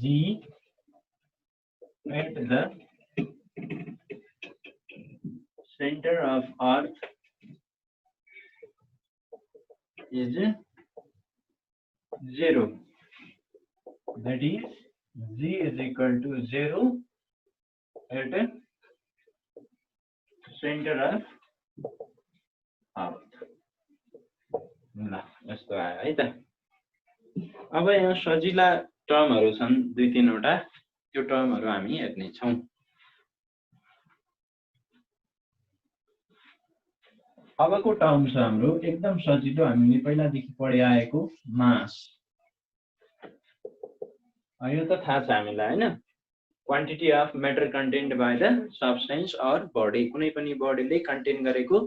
G at the center of Earth is 0. That is, G is equal to 0 at the center of Earth. ल यस्तो आयो है त। अब यहाँ सजिला टर्महरु छन् दुई तीनवटा, त्यो टर्महरु हामी हेर्ने छौं। अबको टर्म छ हाम्रो एकदम सजिलो, हामीले पहिलादेखि पढे आएको मास। यो त थाहा छ हामीलाई हैन, quantity of matter contained by the substance or body. कुनै पनि बडीले कन्टेन गरेको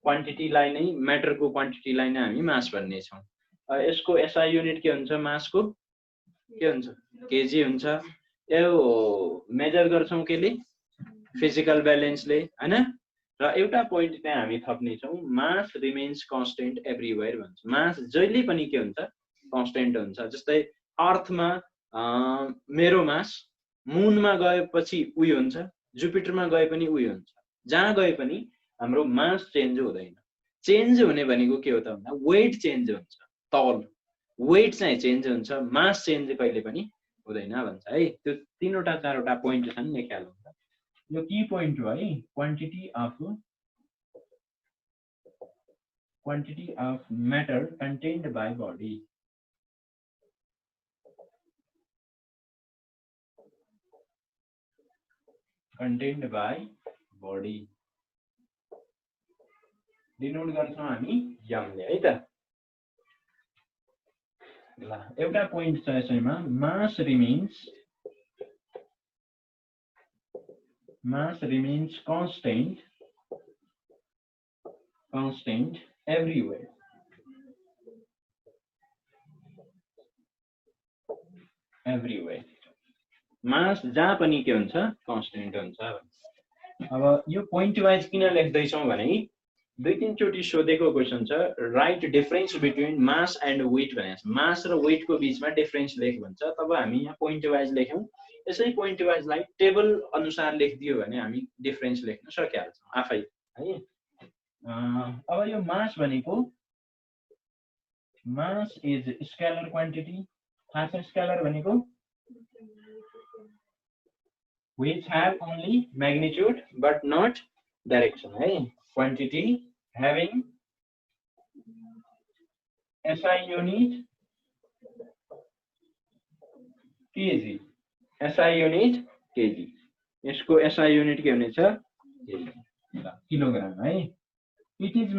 क्वान्टिटीलाई नै, म्याटरको क्वान्टिटीलाई नै हामी मास भन्ने छौं। यसको एसआई युनिट के हुन्छ? मासको के हुन्छ? केजी हुन्छ। यो मेजर गर्छौं केले? फिजिकल ब्यालेन्सले हैन। र एउटा पोइन्ट त्यहाँ हामी थप्ने छौं, मास रिमेन्स कन्स्टेन्ट एभ्रीवेयर भन्छ। मास जहिले पनि के हुन्छ? कन्स्टेन्ट हुन्छ। जस्तै अर्थमा मेरो मास मुनमा गएपछि उही हुन्छ, जुपिटरमा गए पनि उही हुन्छ। जहाँ गए पनि हाम्रो मास चेन्ज हुँदैन। चेन्ज हुने भनेको के हो त भन्दा वेट चेन्ज हुन्छ, तौल वेट चाहिँ चेन्ज हुन्छ, मास चेन्ज कहिले पनि हुँदैन भन्छ है। त्यो तीनवटा चारवटा पोइन्ट छन्, लेख्याल हुन्छ। यो की पोइन्ट हो है, quantity of matter contained by body. Contained by body denote गर्छौं हामी यमले है त। ल एउटा पोइन्ट छ यसैमा, मास रिमेन्स कन्स्टेन्ट एभ्रीवेयर। मास जहाँ पनि के हुन्छ? कन्स्टेन्ट हुन्छ। अब यो पोइन्ट वाइज किन लेख्दै छौं भने दुई तीन चोटी सोधेको क्वेशन छ, right difference between mass and weight भनेको छ। मास र वेटको बीचमा डिफरेन्स लेख भन्छ। तब हामी यहाँ पोइन्ट वाइज लेख्यौं। यसै पोइन्ट वाइजलाई टेबल अनुसार लेखिदियो भने हामी डिफरेन्स लेख्न सकिहाल्छौं आफै है। अब यो मास भनेको, मास इज स्केलर क्वान्टिटी। थाहा छ स्केलर भनेको? which have only magnitude but not direction है। quantity having SI unit kg। SI unit kg। यसको SI युनिट के हुनेछ? किलोग्राम है। it is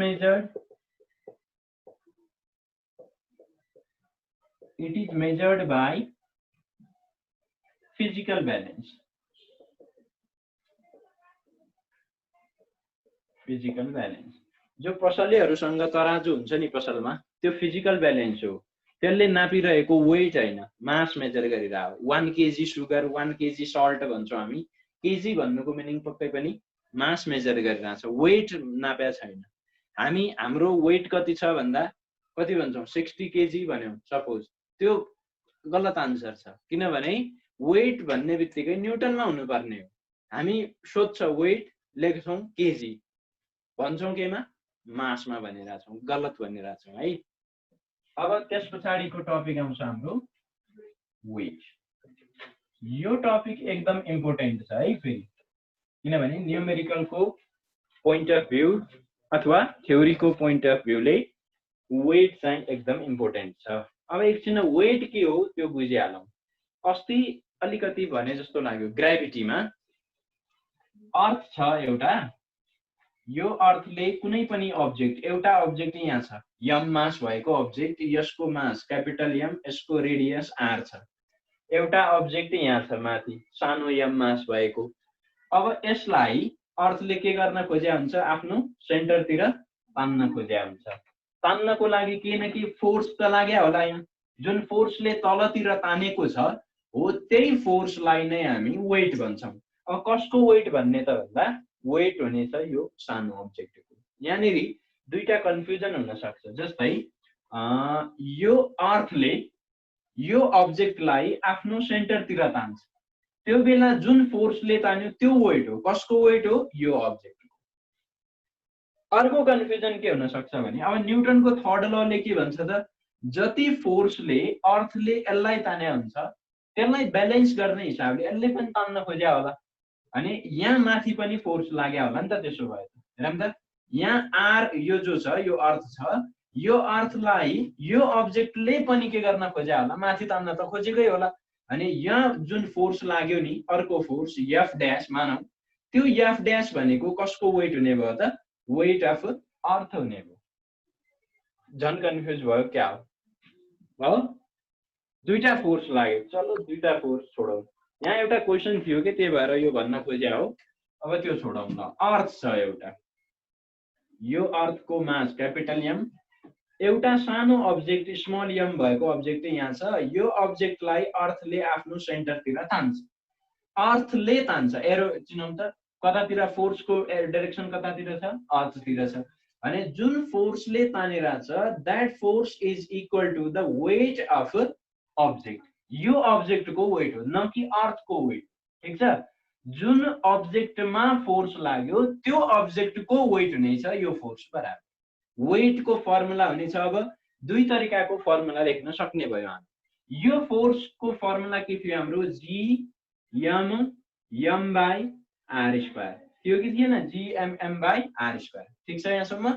measured by physical balance। Physical balance जो पसलेहरूसँग तराजु हुन्छ नि पसलमा, त्यो फिजिकल ब्यालेन्स हो। त्यसले नापिरहेको वेट हैन, मास मेजर गरिरहेको। 1 केजी सुगर, 1 केजी सल्ट भन्छौं हामी। केजी भन्नुको मिनिङ पक्कै पनि मास मेजर गरिरहेछ, वेट नाप्या छैन। हामी हाम्रो वेट कति छ भन्दा कति भन्छौं? 60 केजी भन्यौं सपोज, त्यो गलत आन्सर छ। किनभने वेट भन्ने बित्तिकै न्युटनमा हुनुपर्ने हो। हामी सोध्छ वेट, लेख्छौं केजी, भन्छौं केमा? मासमा भनिरहेछौं, गलत भनिरहेछौं है। अब त्यस पछाडिको टपिक आउँछ हाम्रो वेट। यो टपिक एकदम इम्पोर्टेन्ट छ है फेरि, किनभने न्युमेरिकलको पोइन्ट अफ भ्यू अथवा थ्योरीको पोइन्ट अफ भ्यूले वेट चाहिँ एकदम इम्पोर्टेन्ट छ। अब एकछिन वेट के हो त्यो बुझिहालौं। अस्ति अलिकति भने जस्तो लाग्यो, ग्राभिटीमा अर्थ छ एउटा, यो अर्थले कुनै पनि अब्जेक्ट, एउटा अब्जेक्ट यहाँ छ यम मास भएको अब्जेक्ट, यसको मास क्यापिटल एम, यसको रेडियस आर छ। एउटा अब्जेक्ट यहाँ छ माथि सानो यम मास भएको। अब यसलाई अर्थले के गर्न खोज्या हुन्छ? आफ्नो सेन्टरतिर तान्न खोज्या हुन्छ। तान्नको लागि केही न केही फोर्स त लाग्या होला। यहाँ जुन फोर्सले तलतिर तानेको छ हो, त्यही फोर्सलाई नै हामी वेट भन्छौं। अब कसको वेट भन्ने त भन्दा वेट हुनेछ यो सानो अब्जेक्टको। यहाँनिर दुईटा कन्फ्युजन हुन सक्छ। जस्तै यो अर्थले यो अब्जेक्टलाई आफ्नो सेन्टरतिर तान्छ, त्यो बेला जुन फोर्सले तान्यो त्यो वेट हो। कसको वेट हो? यो अब्जेक्टको। अर्को कन्फ्युजन के हुन सक्छ भने अब न्युटनको थर्ड लले के भन्छ त, जति फोर्सले अर्थले यसलाई ताने हुन्छ त्यसलाई ब्यालेन्स गर्ने हिसाबले यसले पनि तान्न खोज्या होला, अनि यहाँ माथि पनि फोर्स लाग्या होला नि त। त्यसो भए हेरौँ त, यहाँ आर यो जो छ यो अर्थ छ, यो अर्थलाई यो अब्जेक्टले पनि के गर्न खोज्या होला? माथि तान्न त खोजेकै होला। अनि यहाँ जुन फोर्स लाग्यो नि अर्को फोर्स एफ ड्यास मानौ, त्यो एफ ड्यास भनेको कसको वेट हुने भयो त? वेट अफ अर्थ हुने भयो। झन् कन्फ्युज भयो क्या हो? दुईटा फोर्स लाग्यो, चलो दुईटा फोर्स छोडौँ। यहाँ एउटा क्वेसन थियो कि त्यही भएर यो भन्न खोज्या हो। अब त्यो छोडौँ न। अर्थ छ एउटा, यो अर्थको मास क्यापिटल एम, एउटा सानो अब्जेक्ट स्मल एम भएको अब्जेक्ट यहाँ छ। यो अब्जेक्टलाई अर्थले आफ्नो सेन्टरतिर तान्छ, अर्थले तान्छ। एरो चिनौँ त, कतातिर फोर्सको डाइरेक्सन कतातिर छ? अर्थतिर छ। अनि जुन फोर्सले तानिरहेछ that force is equal to the weight of object. यो अब्जेक्टको वेट हो, न कि अर्थको वेट। ठिक छ? जुन अब्जेक्टमा फोर्स लाग्यो त्यो अब्जेक्टको वेट हुनेछ यो फोर्स बराबर। वेटको फर्मुला हुनेछ, अब दुई तरिकाको फर्मुला लेख्न सक्ने भयो हामी। यो फोर्सको फर्मुला के थियो हाम्रो? G M M by R square थियो कि थिएन? G M M by R square. ठिक छ यहाँसम्म?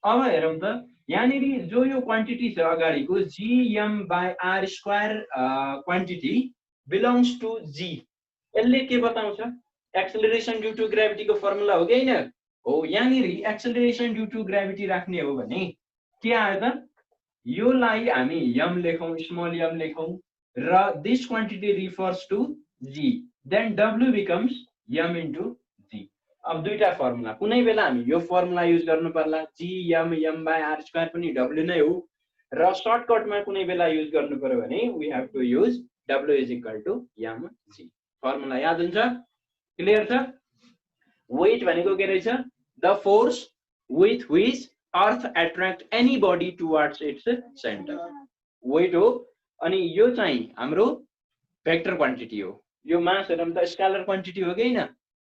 अब हेरौँ त, यहाँनिर जो यो क्वान्टिटी छ अगाडिको G M by R square quantity belongs to G, यसले के बताउँछ? एक्सेलरेसन ड्यू टु ग्राभिटीको फर्मुला हो कि होइन? हो। यहाँनिर एक्सेलरेसन ड्यू टु ग्राभिटी राख्ने हो भने के आयो त? योलाई हामी एम लेखौँ, स्मल एम लेखौँ, र this quantity refers to G, then W becomes M into G. अब दुईटा फर्मुला, कुनै बेला हामी यो फर्मुला युज गर्नु पर्ला, G M M by R square पनि डब्ल्यू नै हो, र सर्टकटमा कुनै बेला युज गर्नु पर्यो भने we have to use W is equal to M G. Formula याद हुन्छ? क्लियर छ? वेट भनेको के रहेछ? The force with which earth attract any body towards its centre, weight हो। अनि यो चाहिँ हाम्रो भेक्टर क्वान्टिटी हो। यो मास हेरौँ त, स्केलर क्वान्टिटी हो कि होइन?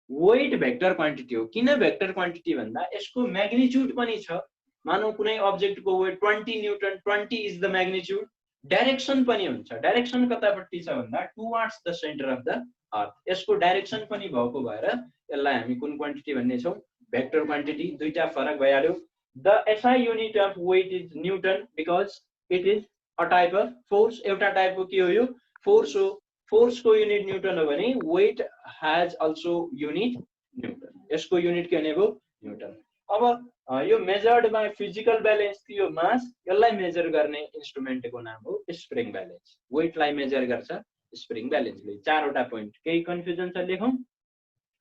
वेट भेक्टर क्वान्टिटी हो। किन भेक्टर क्वान्टिटी भन्दा यसको म्याग्निट्युड पनि छ। मानौ कुनै अब्जेक्टको weight 20 newton, 20 is the magnitude. Direction पनि हुन्छ, डाइरेक्सन कतापट्टि छ भन्दा towards the centre of the earth. यसको डाइरेक्सन पनि भएको भएर यसलाई हामी कुन क्वान्टिटी भन्ने छौँ? Vector quantity. दुईटा फरक भइहाल्यो। The SI unit of weight is newton because it is a type of force. एउटा टाइपको के हो? यो फोर्स हो। फोर्सको युनिट न्युटन हो भने weight has also unit newton. यसको युनिट के हुने भयो? न्युटन। अब यो मेजर्ड बाई फिजिकल ब्यालेन्स थियो मास, यसलाई मेजर गर्ने इन्स्ट्रुमेन्टको नाम हो स्प्रिङ ब्यालेन्स। वेटलाई मेजर गर्छ स्प्रिङ ब्यालेन्सले। चारवटा पोइन्ट। केही कन्फ्युजन छ लेखौँ?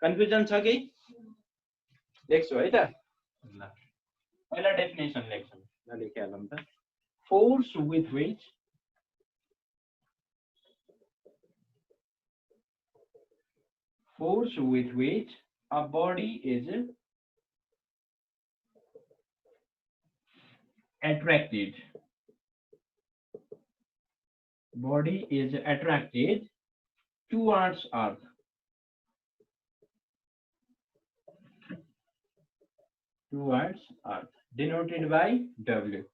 कन्फ्युजन छ कि? लेख्छु है त। ल पहिला डेफिनेसन लेख्छौँ, ल लेखिहालौँ त। Force with which a body is attracted. Body is attracted towards Earth. Towards Earth, denoted by W.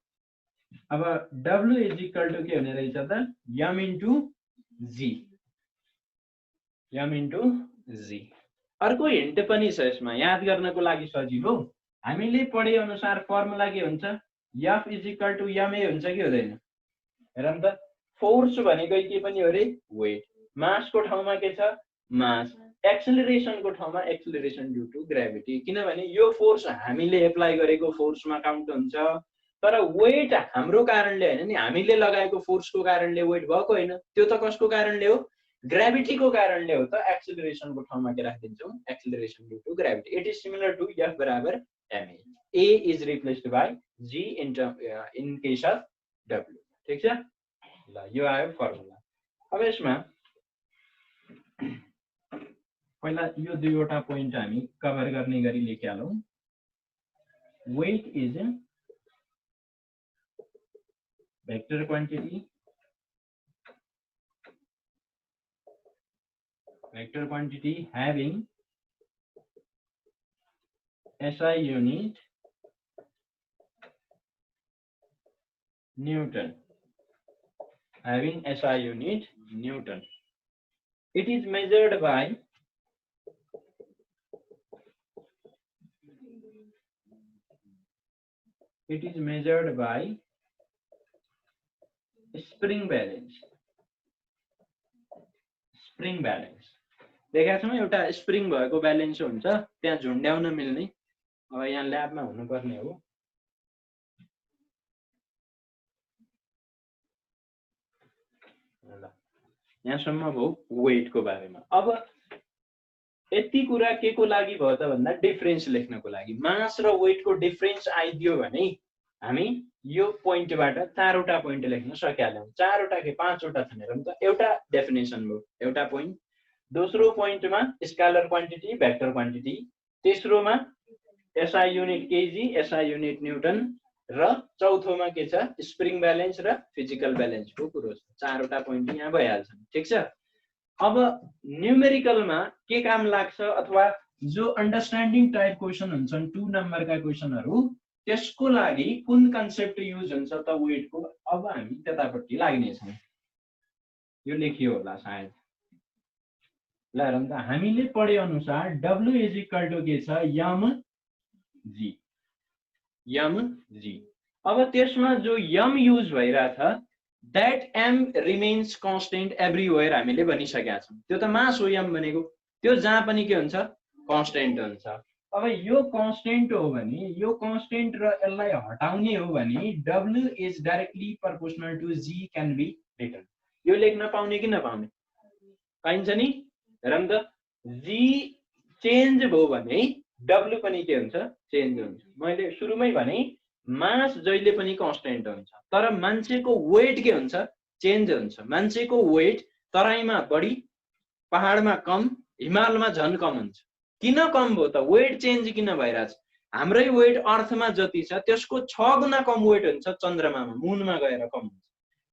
अब W is equal to के हुने रहेछ त? M into G. M into G. अर्को हिन्ट पनि छ यसमा याद गर्नको लागि सजिलो। हामीले पढे अनुसार फर्मुला के हुन्छ? F is equal to ma हुन्छ कि हुँदैन? हेरौँ त, फोर्स भनेको के पनि हो रे? वेट। मासको ठाउँमा के छ? मास। एक्सेलरेसनको ठाउँमा एक्सेलरेसन ड्यू टु ग्राभिटी। किनभने यो फोर्स हामीले एप्लाई गरेको फोर्समा काउन्ट हुन्छ, तर वेट हाम्रो कारणले होइन नि, हामीले लगाएको फोर्सको कारणले वेट भएको होइन। त्यो त कसको कारणले हो? ग्राभिटीको कारणले हो। त एक्सेलरेसनको ठाउँमा के राखिदिन्छौँ? Acceleration due to gravity. It is similar to F बराबर MA. A is replaced by G in case of W. ठिक छ? ल यो आयो फर्मुला। अब यसमा पहिला यो दुईवटा पोइन्ट हामी कभर गर्ने गरी लेखिहालौँ। Weight is vector quantity vector quantity having SI unit Newton. Having SI unit Newton. It is measured by spring balance. Spring balance. देखेका छौँ एउटा स्प्रिङ भएको ब्यालेन्स हुन्छ त्यहाँ झुन्ड्याउन मिल्ने अब यहाँ ल्याबमा हुनुपर्ने हो ल यहाँसम्म भयो वेटको बारेमा अब यति कुरा के को लागि भयो त भन्दा डिफरेन्स लेख्नको लागि मास र वेटको डिफरेन्स आइदियो भने हामी यो पोइन्टबाट चारवटा पोइन्ट लेख्न सकिहाल्यौं चारवटा के पाँचवटा छन् हेरौँ त एउटा डेफिनेसन भयो एउटा पोइन्ट दोस्रो पोइन्टमा स्केलर क्वान्टिटी भेक्टर क्वान्टिटी तेस्रोमा SI unit kg SI unit newton र चौथोमा के छ स्प्रिङ ब्यालेन्स र फिजिकल ब्यालेन्सको कुरो छ चारवटा पोइन्ट यहाँ भइहाल्छन् ठीक छ अब न्यूमेरिकलमा के काम लाग्छ अथवा जो अन्डरस्ट्यान्डिङ टाइप क्वेशन हुन्छन् 2 नम्बरका क्वेशनहरु त्यसको लागि कुन कन्सेप्ट युज हुन्छ त वेटको अब हामी त्यतापट्टि लाग्ने छौं यो लेखियो होला सायद ल हेरौँ त हामीले पढे अनुसार W के छ mg अब त्यसमा जो m युज भइराछ that m remains constant everywhere हामीले भनिसकेका छौं त्यो त मास हो m भनेको त्यो जहाँ पनि के हुन्छ कन्स्टेन्ट हुन्छ अब यो कन्स्टेन्ट हो भने यो कन्स्टेन्ट र यसलाई हटाउने हो भने W is directly proportional to G can be written यो लेख्न पाउने कि नपाउने पाइन्छ नि हेरौँ त G चेन्ज भयो भने W पनि के हुन्छ चेन्ज हुन्छ मैले सुरुमै भने मास जहिले पनि कन्स्टेन्ट हुन्छ तर मान्छेको वेट के हुन्छ चेन्ज हुन्छ मान्छेको वेट तराईमा बढी पहाडमा कम हिमालमा झन कम हुन्छ किन कम भयो त वेट चेन्ज किन भइराछ हाम्रै वेट अर्थमा जति छ त्यसको 6 गुना कम वेट हुन्छ चन्द्रमामा मुनमा गएर कम हुन्छ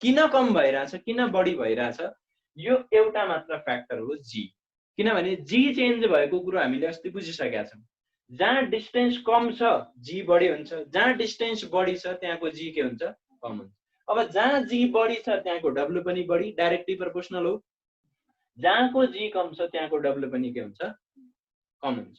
किन कम भइराछ किन बढी भइराछ यो एउटा मात्र फ्याक्टर हो जी किनभने जी चेन्ज भएको कुरो हामीले अस्ति बुझिसकेका छौं जहाँ डिस्टेन्स कम छ जी बढी हुन्छ जहाँ डिस्टेन्स बढी छ त्यहाँको जी के हुन्छ कम हुन्छ अब जहाँ जी बढी छ त्यहाँको डब्ल्यू पनि बढी डाइरेक्टली प्रोपोर्शनल हो जहाँको जी कम छ त्यहाँको डब्ल्यू पनि के हुन्छ कम हुन्छ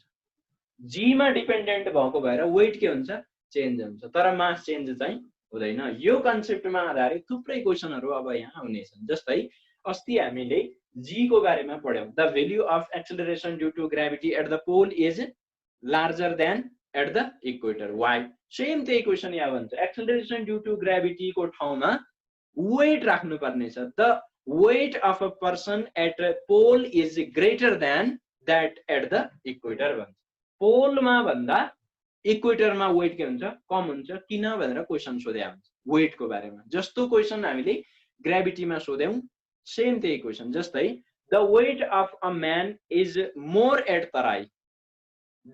जी मा डिपेन्डेन्ट भएको भएर वेट के हुन्छ चेन्ज हुन्छ तर मास चेन्ज चाहिँ हुँदैन यो कन्सेप्टमा आधारित थुप्रै क्वेशनहरु अब यहाँ आउनेछन् जस्तै अस्ति हामीले जी को बारेमा पढ्यौं the value of acceleration due to gravity at the pole is larger than at the equator why same त्यही क्वेशन यहाँ भन्छ एक्सेलरेसन ड्यू टु ग्राभिटी को ठाउँमा वेट राख्नु पर्ने छ the weight of a person at pole is greater than that at the equator भन्छ पोलमा भन्दा इक्वेटरमा वेट के हुन्छ कम हुन्छ किन भनेर क्वेशन सोध्या हुन्छ वेटको बारेमा जस्तो क्वेशन हामीले ग्राभिटीमा सोध्यौं सेम त्यही क्वेशन जस्तै the weight of a man is more at Terai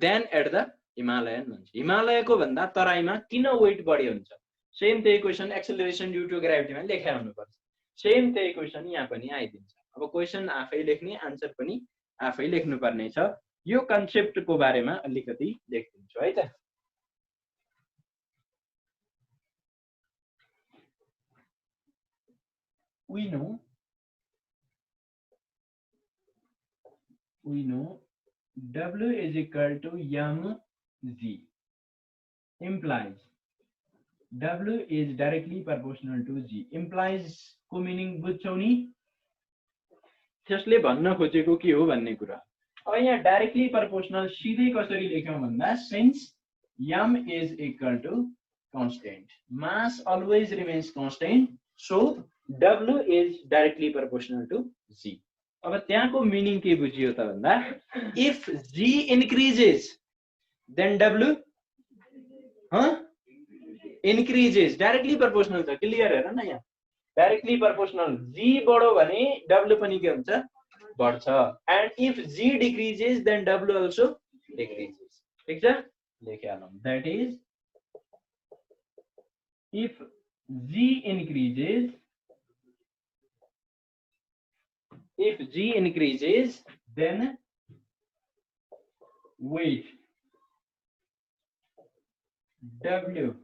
than at the Himalayan भन्छ हिमालयको भन्दा तराईमा किन वेट बढी हुन्छ सेम त्यही क्वेशन एक्सेलरेसन ड्यू टु ग्राभिटीमा लेखेर हुनुपर्छ सेम त्यही क्वेशन यहाँ पनि आइदिन्छ अब क्वेशन आफै लेख्ने आन्सर पनि आफै लेख्नु पर्ने छ यो कन्सेप्टको बारेमा अलिकति लेखिदिन्छु है त we know W is equal to mg implies W is directly proportional to G implies को मिनिङ बुझ्छौ नि त्यसले भन्न खोजेको के हो भन्ने कुरा अब यहाँ डाइरेक्टली प्रोपोर्शनल सिधै कसरी लेख्यौं भन्दा since m is equal to constant mass always remains constant so W is directly proportional to G अब त्यहाँको मिनिङ के बुझियो त भन्दा if G increases then W increases directly proportional छ क्लियर हेर न यहाँ डाइरेक्टली प्रोपोर्शनल G बढो भने W पनि के हुन्छ बढ्छ and if G decreases then W also decreases ठीक छ लेखिहालौं that is if G increases then weight W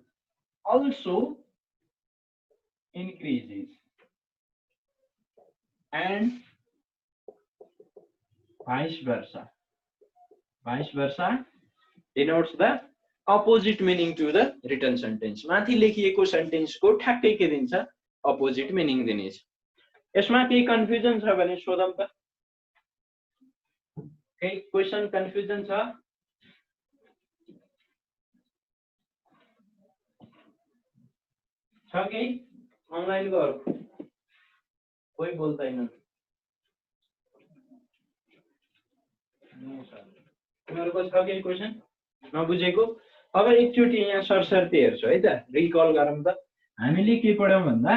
also increases and vice versa. Vice versa denotes the opposite meaning to the written sentence. माथि लेखिएको sentence को ठ्याक्कै के दिन्छ opposite meaning दिनेछ. यसमा केही कन्फ्युजन छ भने सोधौं त. केही क्वेशन कन्फ्युजन छ? छ केही अनलाइन गरौँ. कोही बोल्दैन. तिमीहरुको छ केही क्वेशन नबुझेको? अब एकचोटी यहाँ सरसर्ती हेर्छु है त. रिकल गरौँ त. हामीले के पढ्यौं भन्दा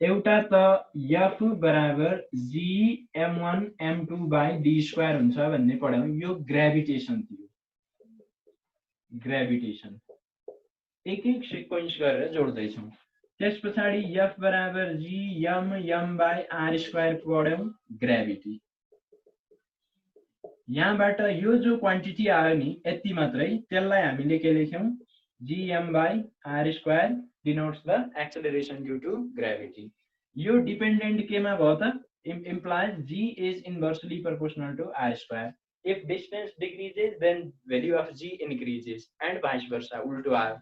एउटा त f बराबर g m1 m2 by d square हुन्छ भन्ने पढ्यौं. यो ग्रेभिटेसन थियो. ग्रेभिटेसन एक एक सिक्वेन्स गरेर जोड्दै छौं. त्यसपछि f बराबर g m by r square पढ्यौं. ग्रेभिटी. यहाँबाट यो जो क्वान्टिटी आयो नि यति मात्रै, त्यसलाई हामीले के लेख्यौं gm by r square denotes the acceleration due to gravity. यो डिपेन्डेन्ट केमा भयो त? implies g is inversely proportional to r square. If distance decreases then value of g increases and vice versa. उल्टो आयो.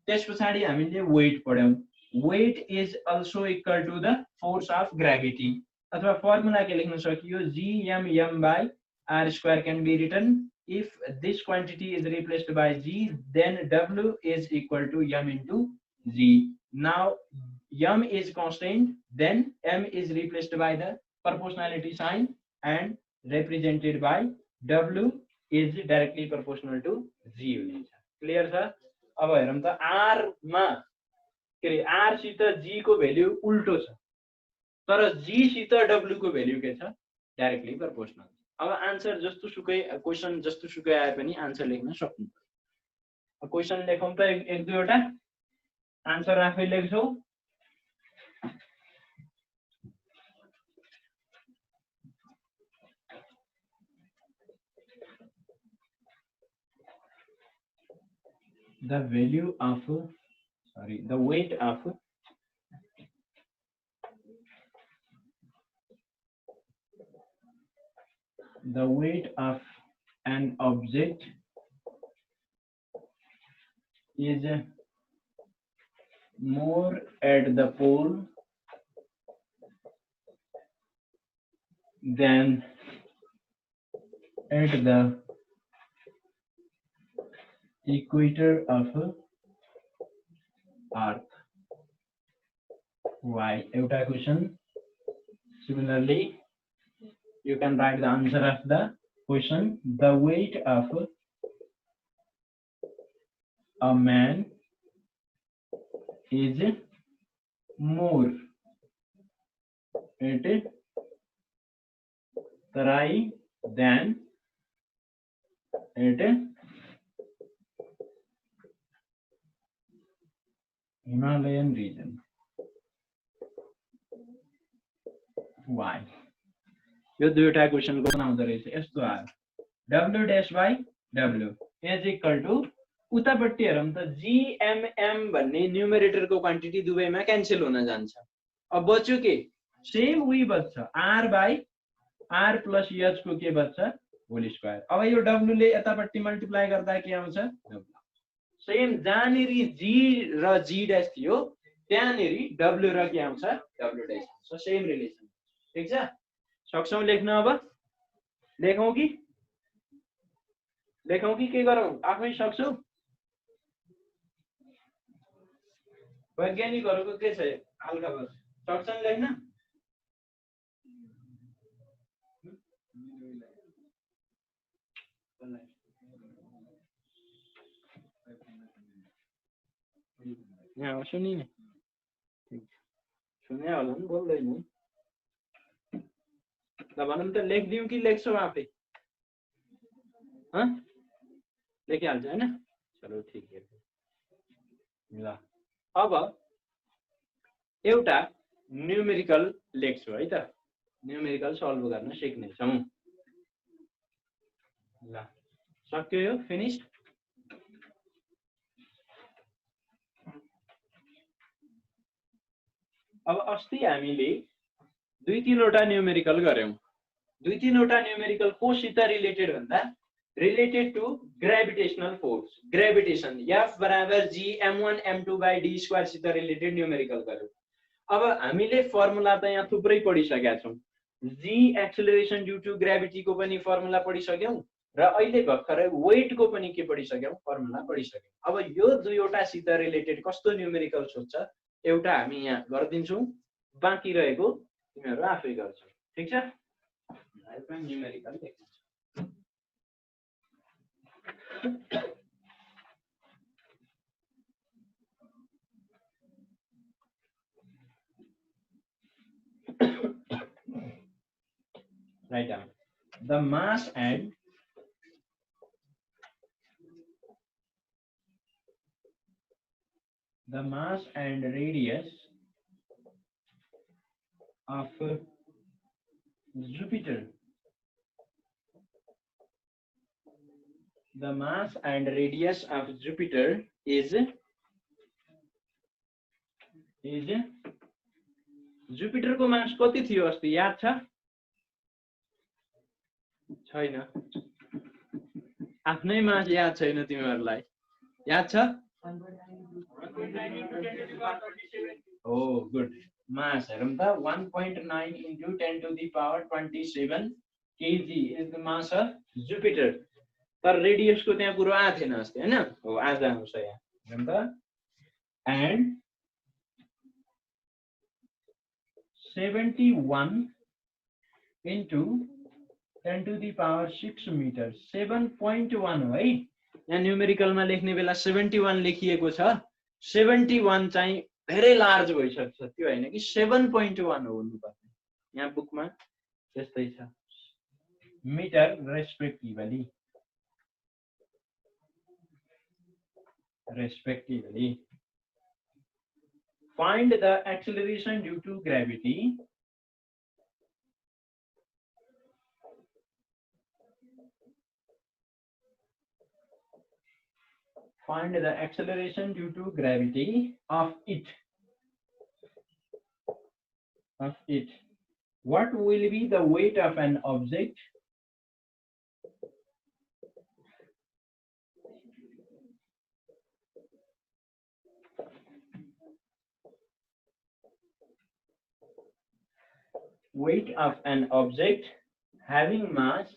त्यसपछि हामीले weight पढ्यौं. weight is also equal to the force of gravity. अथवा formula के लेख्न सकियो gm by r square can be written if this quantity is replaced by g then w is equal to m into g. Now m is constant, then m is replaced by the proportionality sign and represented by w is directly proportional to g हुनेछ. Clear छ? अब हेरौँ त r मा के रे r सित g को भ्यालु उल्टो छ, तर g सित w को भ्यालु के छ? Directly proportional. अब आन्सर जस्तो सुकै क्वेशन जस्तो सुकै आए पनि आन्सर लेख्न सक्नु. क्वेशन लेखौं त एक दुईवटा. आन्सर आफै लेख्छौ. The value of the weight of an object is more at the pole than at the equator of Earth. Why? एउटा question. Similarly, you can write the answer of the question. The weight of a man is more at Tarai than at Himalayan region. Why? यो दुईटा question को बनाउँदो रहेछ. यस्तो आयो w dash by w is equal to उतापट्टि हेरौँ त gmm भन्ने न्युमरेटर को क्वान्टिटी दुवैमा क्यान्सल हुन जान्छ. अब बच्यो के? सेम उही बच्छ r by r plus h को के बच्छ? Whole square. अब यो w ले यतापट्टि मल्टिप्लाई गर्दा के आउँछ? w. सेम जहाँनेरि g र g dash थियो त्यहाँनेरि w र के आउँछ? w dash. So same relation. ठीक छ? सक्छौ लेख्न? अब लेखौं कि के गरौं? आफै सक्छौ? वैज्ञानिकहरुको के छ हालखबर? सक्छन् लेख्न? यहाँ सुनिने सुने होला नि, बोल्दैन. ल भनौँ त लेख्दियौ कि लेख्छौ आफै? लेखिहाल्छ हैन? चलो ठीक है. ल अब एउटा न्युमेरिकल लेख्छु है त. न्युमेरिकल सल्भ गर्न सिक्ने छौं. ल सक्यो यो फिनिश। अब अस्ति हामीले 2-3वटा न्यूमेरिकल गर्यौं। 2-3वटा न्यूमेरिकल कोसित रिलेटेड भन्दा related to gravitational force, gravitation F बराबर G m1 m2/d² सित रिलेटेड न्यूमेरिकल गर्यौं। अब हामीले फर्मुला त यहाँ थुप्रै पढिसकेका छौं। G acceleration due to gravity को पनि फर्मुला पढिसक्यौं र अहिले भर्खरै वेट को पनि के पढिसक्यौं, फर्मुला पढिसक्यौं। अब यो दुईवटा सित रिलेटेड कस्तो न्यूमेरिकल सोध्छ एउटा हामी यहाँ गर्दिन्छौं, बाँकी रहेको तिमीहरु आफै गर्छौ। ठीक छ? एउटा न्यूमेरिकल लेख्नु। Write down the mass and radius of Jupiter. The mass and radius of Jupiter is Jupiter को मास कति थियो अस्ति याद छ? छैन। आफ्नै मास याद छैन तिमीहरुलाई। याद छ? Oh, good. Mass हेरौं त 1.9 into 10 to the power 27 kg is the mass of Jupiter. तर रेडियस को त्यहाँ कुरो आएको थिएन अस्ति हैन? हो आज आउँछ यहाँ। हेरौं त and 71 into 10 to the power 6 meter 7.1 हो है। यहाँ न्यूमेरिकलमा लेख्ने बेला 71 लेखिएको छ। 71 चाहिँ धेरै लार्ज भइसक्छ, त्यो हैन कि 7.1 हो हुनुपर्ने। यहाँ बुकमा त्यस्तै छ। Metre respectively find the acceleration due to gravity of it. What will be the weight of an object having mass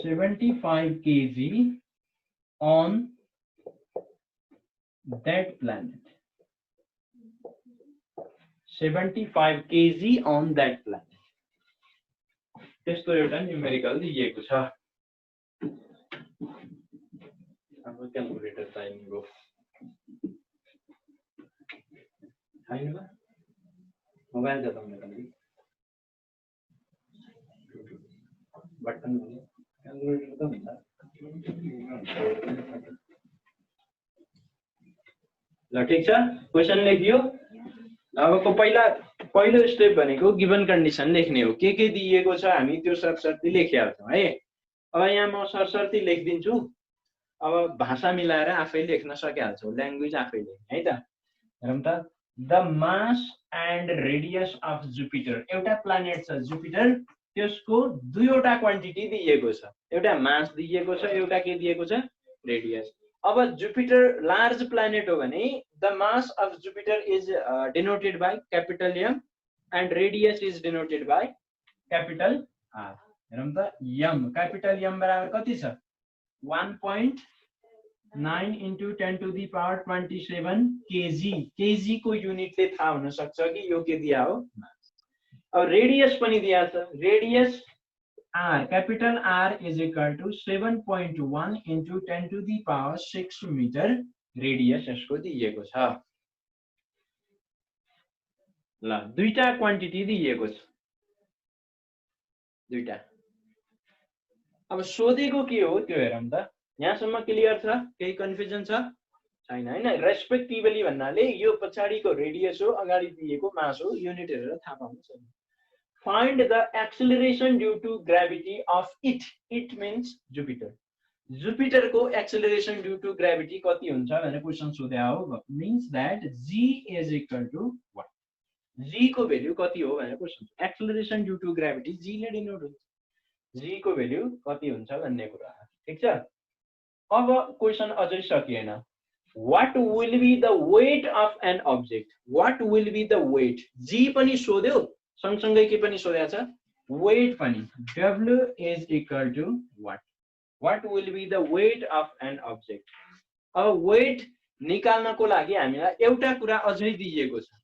75 kg on that planet. 75 kg on that planet. त्यस्तो एउटा न्यूमेरिकल दिएको छ। अब क्याल्कुलेटर चाहिने हो। छैन बा? मोबाइल छ तपाईको लागि? बटन हो। क्याल्कुलेटर त हुन्छ। ल ठीक छ, क्वेशन लेखियो। अबको पहिलो स्टेप भनेको गिवन कन्डिसन लेख्ने हो। के दिएको छ हामी त्यो सरसर्ती लेखिहाल्छौं है। अब यहाँ म सरसर्ती लेखिदिन्छु। अब भाषा मिलाएर आफै लेख्न सकिहाल्छौ, ल्याङ्ग्वेज आफै लेख्ने है त। हेरौं त the mass and radius of Jupiter, एउटा प्लानेट छ जुपिटर, त्यसको दुईवटा क्वान्टिटी दिएको छ। एउटा मास दिएको छ, एउटा के दिएको छ, रेडियस। अब जुपिटर लार्ज प्लानेट हो भने the mass of Jupiter is denoted by capital M and radius is denoted by capital R. हेरौं त m कैपिटल M बराबर कति छ? 1.9 into 10 to the power 27 kg। kg को युनिटले थाहा हुन सक्छ कि यो के दिया हो, मास। अब रेडियस पनि दिया छ। Radius R, capital R is equal to 7.1 into 10 to the power 6 meter radius यसको दिएको छ। ल दुईटा क्वान्टिटी दिएको छ, दुईटा। अब सोधेको के हो त्यो हेरौं त। यहाँसम्म क्लियर छ? केही कन्फ्युजन छ? छैन हैन रेस्पेक्टिभली भन्नाले यो पछाडीको रेडियस हो अगाडि दिएको मास हो युनिट हेरेर थाहा पाउनु छैन find the acceleration due to gravity of it means Jupiter जुपिटरको एक्सेलरेसन ड्यू टु ग्राभिटी कति हुन्छ भनेर क्वेसन सोधे हो means that g is equal to what g को भ्यालु कति हो भनेर question acceleration due to gravity g ले डिनोट हुन्छ g को भ्यालु कति हुन्छ भन्ने कुरा ठीक छ अब क्वेसन अझै सकिएन what will be the weight of an object what will be the weight g पनि सोध्यो सँगसँगै के पनि सोधेको छ weight पनि w is equal to what will be the weight of an object अब weight निकाल्नको लागि हामीलाई एउटा कुरा अझै दिएको छ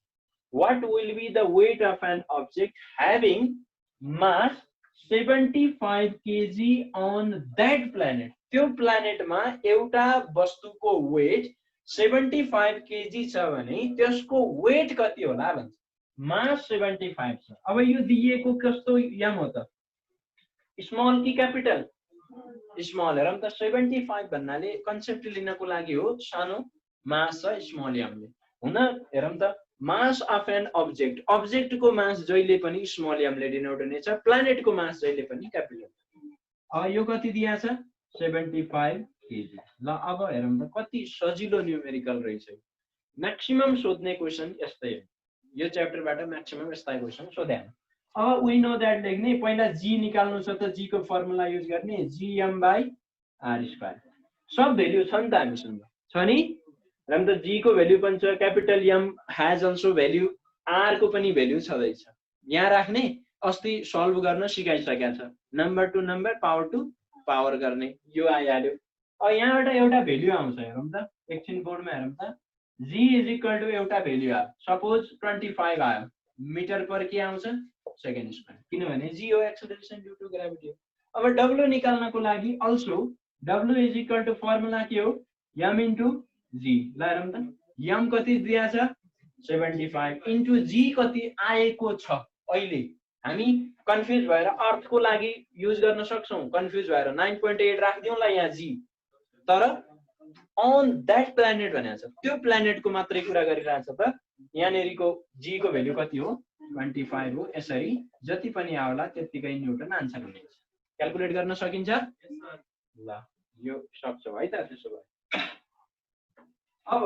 what will be the weight of an object having mass 75 kg on that planet त्यो प्लानेटमा एउटा वस्तुको वेट 75 kg छ भने त्यसको वेट कति होला भन्छ मास 75 छ अब यो दिएको कस्तो यम हो त स्मल कि क्यापिटल स्मल हेरौँ त 75 भन्नाले कन्सेप्ट लिनको लागि हो सानो मास छ स्मल यमले हुन हेरौँ त मास अफ एन अब्जेक्ट अब्जेक्टको मास जहिले पनि स्मल यमले डिनोट हुनेछ प्लानेटको मास जहिले पनि क्यापिटल यो कति दिया छ 75 kg ल अब हेरौँ त कति सजिलो न्यूमेरिकल रहेछ म्याक्सिमम सोध्ने क्वेशन यस्तै हो यो च्याप्टरबाट म्याक्सिमम यस्तै क्वेशन सोधे अब वी नो दैट लेख्ने पहिला g निकाल्नु छ त g को फर्मुला युज गर्ने gm/r² सब भ्यालु छ नि त हामीसँग छ नि हेरौँ त g को भ्यालु पनि छ capital m has also value r को पनि भ्यालु छदैछ यहाँ राख्ने अस्ति सल्भ गर्न सिकाइसकेका छ number to number power to power गर्ने यो आइहाल्यो यहाँबाट एउटा भ्यालु आउँछ हेरौँ त एकछिन बोर्डमा हेरौँ त g इज इक्वल टु एउटा भ्यालु आयो सपोज 25 आयो मिटर पर के आउँछ सेकेन्ड स्क्वायर किनभने g हो एक्सेलरेसन ड्यू टु ग्राभिटी अब w निकाल्नको लागि also w is equal to formula के हो m इन्टु g ल हेरौँ त m कति दिया छ 75 इन्टु g कति आएको छ अहिले हामी कन्फ्युज भएर अर्थको लागि युज गर्न सक्छौं कन्फ्युज भएर 9.8 राख्दियौला यहाँ g तर अन दैट प्लानेट भनेको छ त्यो प्लानेटको मात्रै कुरा गरिरहेछ त यहाँनेरिको g को भ्यालु कति हो 25 हो यसरी जति पनि आउला त्यतिकै न्यूटन आन्सर हुनेछ क्याल्कुलेट गर्न सकिन्छ ल यो सक्छौ है त त्यसो भए अब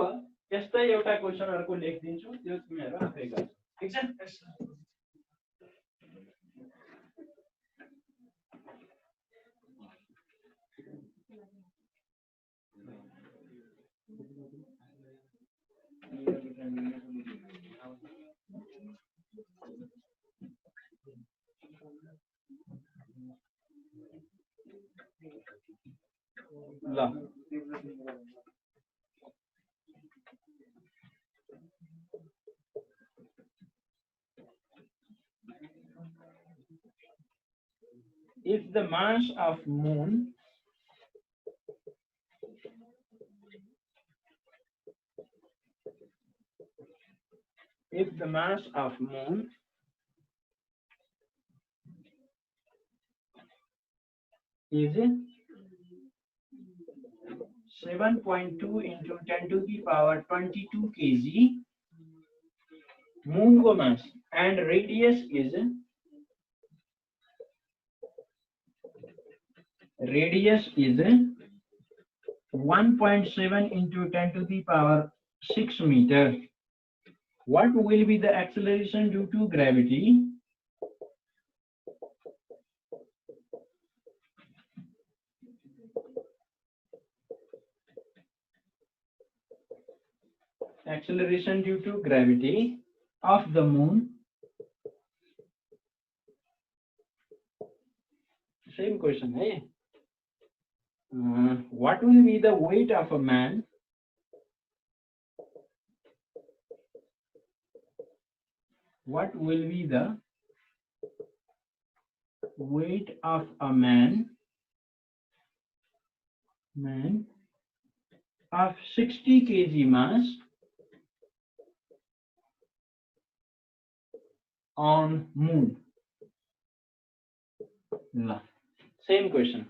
यस्तै एउटा क्वेशनहरुको लेखिदिन्छु त्यो तिमीहरु आफै गर्छ ठीक छ ल if the mass of moon is 7.2 into 10 to the power 22 kg moon को mass and radius is 1.7 into 10 to the power 6 meter. What will be the acceleration due to gravity? Acceleration due to gravity of the moon. Same question, hey? What will be the weight of a man? What will be the weight of a man of 60 kg mass on moon? Same question.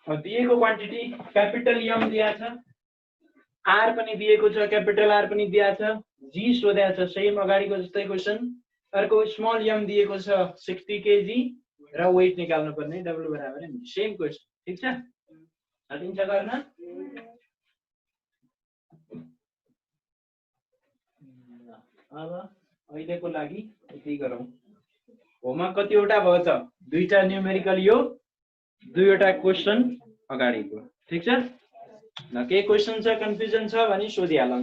दिएको quantity capital m दिया छ are पनि दिएको छ, capital R पनि दिएको छ, जी सोधेको छ सेम अगाडिको जस्तै क्वेसन। अर्को स्मल एम दिएको छ 60 केजी र वेट निकाल्नु पर्ने डब्ल्यू बराबर एमजी, सेम क्वेसन। ठीक छ, सकिन्छ गर्न? अब अहिलेको लागि यति गरौँ। होमवर्क कतिवटा भयो त? 2टा न्युमेरिकल यो, 2वटा क्वेसन अगाडिको। ठीक छ, ल के क्वेसन छ कन्फ्युजन छ भने सोधिहालौँ।